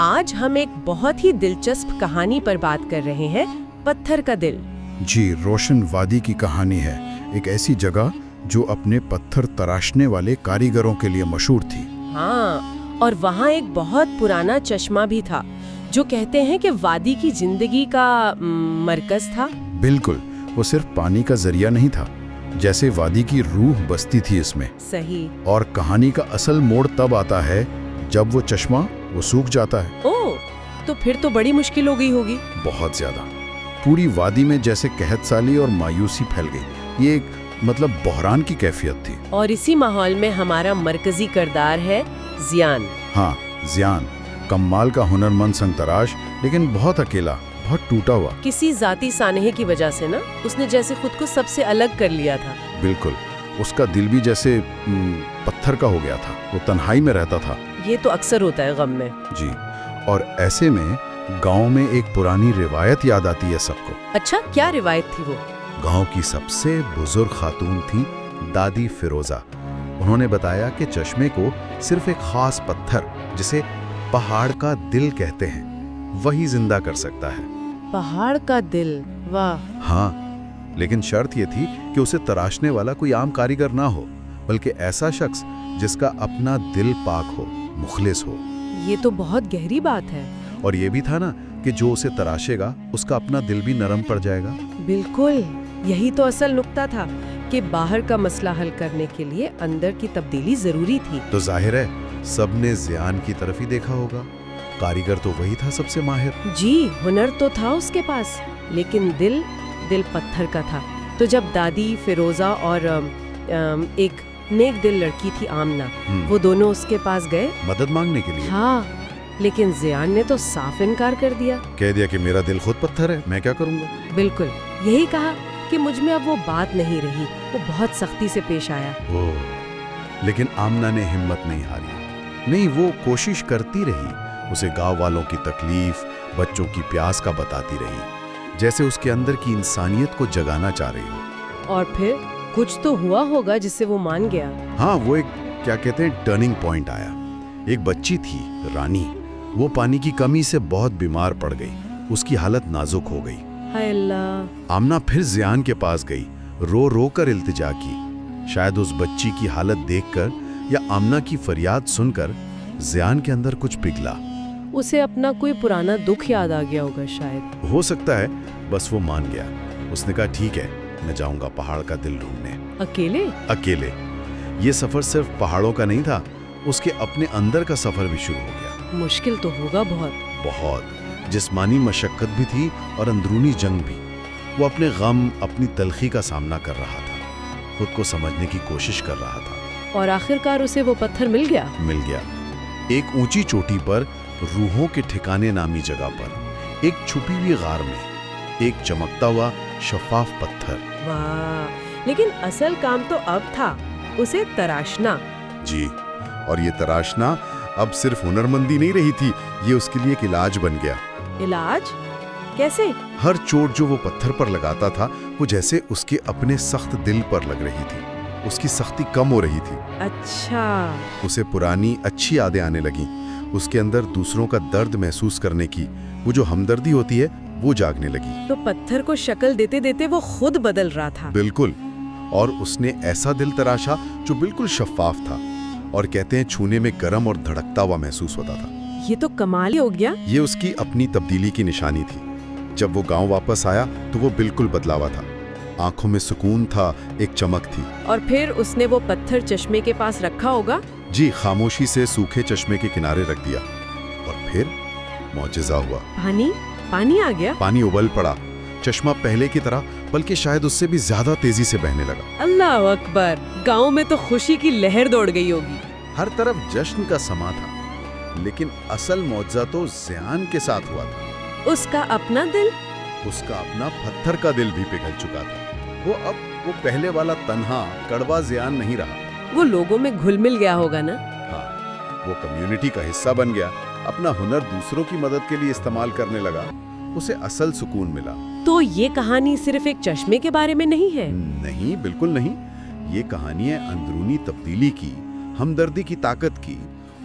آج ہم ایک بہت ہی دلچسپ کہانی پر بات کر رہے ہیں، پتھر کا دل۔ جی، روشن وادی کی کہانی ہے، ایک ایسی جگہ جو اپنے پتھر تراشنے والے کاریگروں کے لیے مشہور تھی۔ ہاں، اور وہاں ایک بہت پرانا چشمہ بھی تھا جو کہتے ہیں کہ وادی کی زندگی کا مرکز تھا۔ بالکل، وہ صرف پانی کا ذریعہ نہیں تھا، جیسے وادی کی روح بستی تھی اس میں۔ صحیح۔ اور کہانی کا اصل موڑ تب آتا ہے جب وہ چشمہ سوکھ جاتا ہے۔ اوہ، تو پھر تو بڑی مشکل ہو گئی ہوگی۔ بہت زیادہ۔ پوری وادی میں جیسے قحط سالی اور مایوسی پھیل گئی۔ یہ ایک بحران کی کیفیت تھی۔ اور اسی ماحول میں ہمارا مرکزی کردار ہے زیان۔ ہاں، زیان کمال کا ہنرمند سنگ تراش، لیکن بہت اکیلا، بہت ٹوٹا ہوا۔ کسی ذاتی سانحے کی وجہ سے نا، اس نے جیسے خود کو سب سے الگ کر لیا تھا۔ بالکل، اس کا دل بھی جیسے پتھر کا ہو گیا تھا، وہ تنہائی میں رہتا تھا۔ یہ تو اکثر ہوتا ہے غم میں۔ جی، اور ایسے میں گاؤں میں ایک پرانی روایت یاد آتی ہے سب کو۔ اچھا، کیا روایت تھی وہ؟ گاؤں کی سب سے بزرگ خاتون تھی دادی فیروزہ۔ انہوں نے بتایا کہ چشمے کو صرف ایک خاص پتھر، جسے پہاڑ کا دل کہتے ہیں، وہی زندہ کر سکتا ہے۔ پہاڑ کا دل، واہ۔ ہاں، لیکن شرط یہ تھی کہ اسے تراشنے والا کوئی عام کاریگر نہ ہو، بلکہ ایسا شخص جس کا اپنا دل پاک ہو، مخلص ہو۔ یہ تو بہت گہری بات ہے۔ اور یہ بھی تھا نا کہ جو اسے تراشے گا اس کا اپنا دل بھی نرم پڑ جائے گا۔ بالکل، یہی تو اصل نقطہ تھا کہ باہر کا مسئلہ حل کرنے کے لیے اندر کی تبدیلی ضروری تھی۔ تو ظاہر ہے سب نے زیان کی طرف ہی دیکھا ہوگا، کاریگر تو وہی تھا سب سے ماہر۔ جی، ہنر تو تھا اس کے پاس، لیکن دل پتھر کا تھا۔ تو جب دادی فیروزہ اور ایک نیک دل لڑکی تھی آمنہ، وہ دونوں اس کے پاس گئے مدد مانگنے کے لیے۔ ہاں، لیکن زیان نے تو صاف انکار کر دیا۔ کہہ دیا کہ میرا دل خود پتھر ہے، میں کیا کروں گا۔ بالکل، یہی کہا کہ مجھ میں اب وہ بات نہیں رہی۔ وہ بہت سختی سے پیش آیا۔ لیکن آمنہ نے ہمت نہیں ہاری، نہیں، وہ کوشش کرتی رہی، اسے گاؤں والوں کی تکلیف، بچوں کی پیاس کا بتاتی رہی، جیسے اس کے اندر کی انسانیت کو جگانا چاہ رہی ہو۔ اور پھر کچھ تو ہوا ہوگا جس سے وہ مان گیا۔ ہاں، وہ ایک کیا کہتے ہیں ٹرننگ پوائنٹ آیا۔ ایک بچی تھی رانی، وہ پانی کی کمی سے بہت بیمار پڑ گئی، اس کی حالت نازک ہو گئی۔ ہائے اللہ۔ آمنہ پھر زیان کے پاس گئی، رو رو کر التجا کی۔ شاید اس بچی کی حالت دیکھ کر یا آمنہ کی فریاد سن کر زیان کے اندر کچھ پگھلا۔ اسے اپنا کوئی پرانا دکھ یاد آ گیا ہوگا شاید۔ ہو سکتا ہے، بس وہ مان گیا۔ اس نے کہا ٹھیک ہے، میں جاؤں گا پہاڑ کا دل ڈھونڈنے۔ اکیلے۔ یہ سفر صرف پہاڑوں کا نہیں تھا، اس کے اپنے اندر کا سفر بھی شروع ہو گیا۔ مشکل تو ہوگا بہت۔ جسمانی مشقت بھی تھی اور اندرونی جنگ بھی۔ وہ اپنے غم، اپنی تلخی کا سامنا کر رہا تھا، خود کو سمجھنے کی کوشش کر رہا تھا۔ اور آخرکار اسے وہ پتھر مل گیا۔ ایک اونچی چوٹی پر، روحوں کے ٹھکانے نامی جگہ پر، ایک چھپی ہوئی غار میں، ایک چمکتا ہوا شفاف پتھر۔ واہ، لیکن اصل کام تو اب تھا، اسے تراشنا۔ جی، اور یہ تراشنا اب صرف ہنرمندی نہیں رہی تھی، یہ اس کے لیے ایک علاج بن گیا۔ علاج؟ کیسے؟ ہر چوٹ جو وہ پتھر پر لگاتا تھا، وہ جیسے اس کے اپنے سخت دل پر لگ رہی تھی، اس کی سختی کم ہو رہی تھی۔ اچھا۔ اسے پرانی اچھی یادیں آنے لگیں، اس کے اندر دوسروں کا درد محسوس کرنے کی وہ جو ہمدردی ہوتی ہے وہ جاگنے لگی۔ تو پتھر کو شکل دیتے دیتے وہ خود بدل رہا تھا۔ بالکل، اور اس نے ایسا دل تراشا جو بالکل شفاف تھا، اور کہتے ہیں چھونے میں گرم اور دھڑکتا ہوا محسوس ہوتا تھا۔ یہ تو کمال ہی ہو گیا۔ یہ اس کی اپنی تبدیلی کی نشانی تھی۔ جب وہ گاؤں واپس آیا تو وہ بالکل بدلا ہوا تھا، آنکھوں میں سکون تھا، ایک چمک تھی۔ اور پھر اس نے وہ پتھر چشمے کے پاس رکھا ہوگا؟ جی، خاموشی سے سوکھے چشمے کے کنارے رکھ دیا، اور پھر معجزہ ہوا۔ پانی آ گیا؟ پانی ابل پڑا، چشمہ پہلے کی طرح بلکہ شاید اس سے بھی زیادہ تیزی سے بہنے لگا۔ اللہ اکبر، گاؤں میں تو خوشی کی لہر دوڑ گئی ہوگی۔ ہر طرف جشن کا سما تھا، لیکن اصل معجزہ تو زیان کے ساتھ ہوا تھا۔ اس کا اپنا دل، اس کا اپنا پتھر کا دل بھی پگھل چکا تھا۔ وہ پہلے والا تنہا کڑوا زیان نہیں رہا۔ وہ لوگوں میں گھل مل گیا ہوگا نا؟ ہاں، وہ کمیونٹی کا حصہ بن گیا، اپنا ہنر دوسروں کی مدد کے لیے استعمال کرنے لگا، اسے اصل سکون ملا۔ تو یہ کہانی صرف ایک چشمے کے بارے میں نہیں ہے؟ نہیں، بالکل نہیں۔ یہ کہانی ہے اندرونی تبدیلی کی، ہمدردی کی طاقت کی،